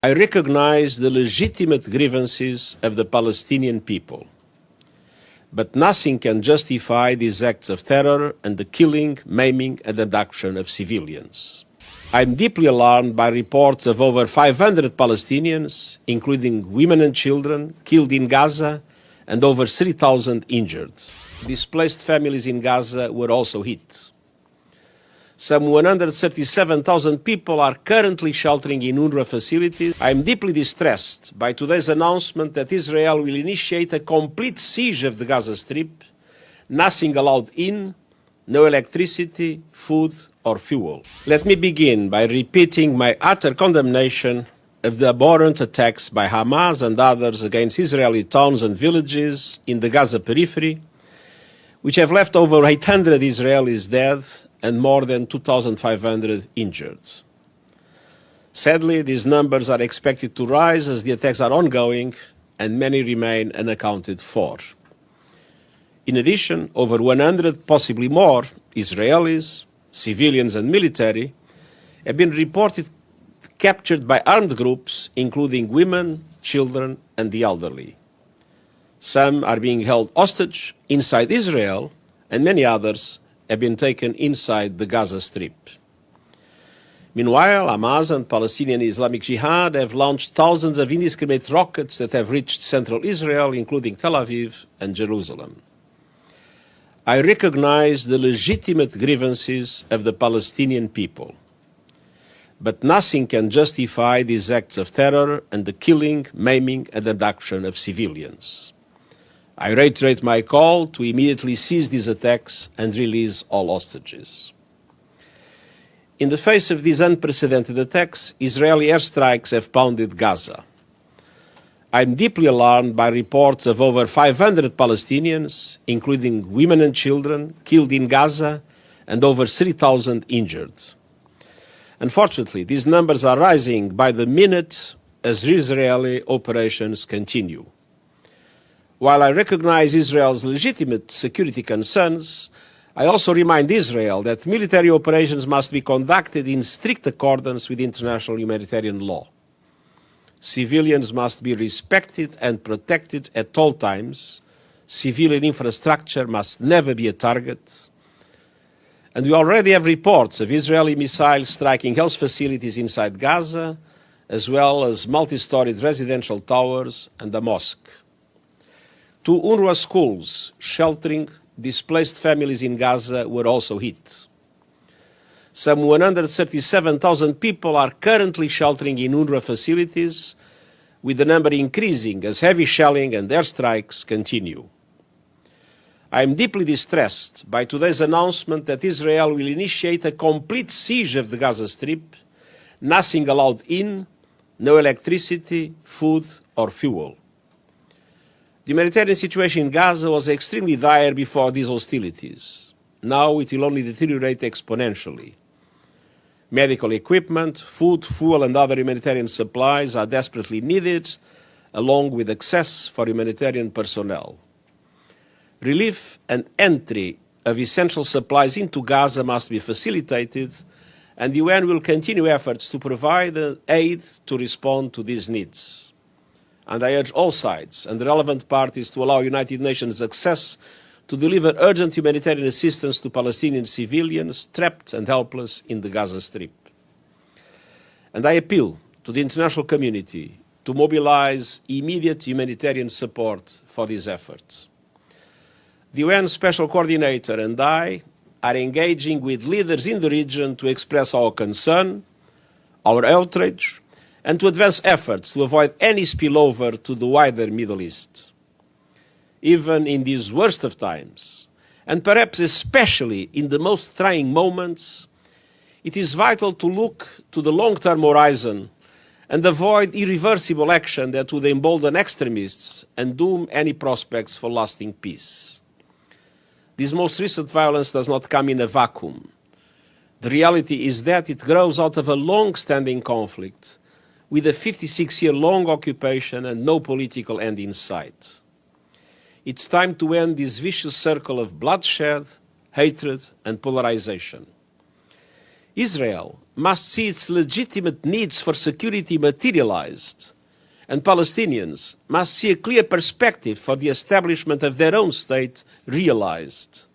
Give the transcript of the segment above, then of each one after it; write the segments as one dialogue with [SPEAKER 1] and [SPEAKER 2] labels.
[SPEAKER 1] I recognize the legitimate grievances of the Palestinian people, but nothing can justify these acts of terror and the killing, maiming, and abduction of civilians. I'm deeply alarmed by reports of over 500 Palestinians, including women and children, killed in Gaza and over 3,000 injured. Displaced families in Gaza were also hit. Some 137,000 people are currently sheltering in UNRWA facilities. I am deeply distressed by today's announcement that Israel will initiate a complete siege of the Gaza Strip, nothing allowed in, no electricity, food, or fuel. Let me begin by repeating my utter condemnation of the abhorrent attacks by Hamas and others against Israeli towns and villages in the Gaza periphery, which have left over 800 Israelis dead and more than 2,500 injured. Sadly, these numbers are expected to rise as the attacks are ongoing and many remain unaccounted for. In addition, over 100, possibly more, Israelis, civilians and military have been reported captured by armed groups, including women, children, and the elderly. Some are being held hostage inside Israel, and many others have been taken inside the Gaza Strip. Meanwhile, Hamas and Palestinian Islamic Jihad have launched thousands of indiscriminate rockets that have reached central Israel, including Tel Aviv and Jerusalem. I recognize the legitimate grievances of the Palestinian people, but nothing can justify these acts of terror and the killing, maiming, and abduction of civilians. I reiterate my call to immediately cease these attacks and release all hostages. In the face of these unprecedented attacks, Israeli airstrikes have pounded Gaza. I am deeply alarmed by reports of over 500 Palestinians, including women and children, killed in Gaza and over 3,000 injured. Unfortunately, these numbers are rising by the minute as Israeli operations continue. While I recognize Israel's legitimate security concerns, I also remind Israel that military operations must be conducted in strict accordance with international humanitarian law. Civilians must be respected and protected at all times. Civilian infrastructure must never be a target. And we already have reports of Israeli missiles striking health facilities inside Gaza, as well as multi-storied residential towers and a mosque. Two UNRWA schools sheltering displaced families in Gaza were also hit. Some 137,000 people are currently sheltering in UNRWA facilities, with the number increasing as heavy shelling and airstrikes continue. I am deeply distressed by today's announcement that Israel will initiate a complete siege of the Gaza Strip, nothing allowed in, no electricity, food, or fuel. The humanitarian situation in Gaza was extremely dire before these hostilities. Now it will only deteriorate exponentially. Medical equipment, food, fuel, and other humanitarian supplies are desperately needed, along with access for humanitarian personnel. Relief and entry of essential supplies into Gaza must be facilitated, and the UN will continue efforts to provide aid to respond to these needs. And I urge all sides and the relevant parties to allow United Nations access to deliver urgent humanitarian assistance to Palestinian civilians trapped and helpless in the Gaza Strip. And I appeal to the international community to mobilize immediate humanitarian support for these efforts. The UN Special Coordinator and I are engaging with leaders in the region to express our concern, our outrage, and to advance efforts to avoid any spillover to the wider Middle East. Even in these worst of times, and perhaps especially in the most trying moments, it is vital to look to the long-term horizon and avoid irreversible action that would embolden extremists and doom any prospects for lasting peace. This most recent violence does not come in a vacuum. The reality is that it grows out of a long-standing conflict with a 56-year-long occupation and no political end in sight. It's time to end this vicious circle of bloodshed, hatred, and polarization. Israel must see its legitimate needs for security materialized, and Palestinians must see a clear perspective for the establishment of their own state realized.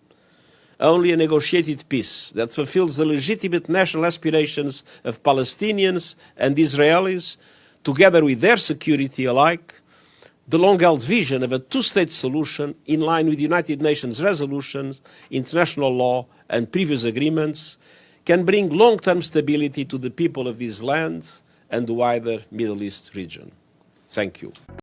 [SPEAKER 1] Only a negotiated peace that fulfills the legitimate national aspirations of Palestinians and Israelis, together with their security alike, the long-held vision of a two-state solution in line with United Nations resolutions, international law, and previous agreements, can bring long-term stability to the people of this land and the wider Middle East region. Thank you.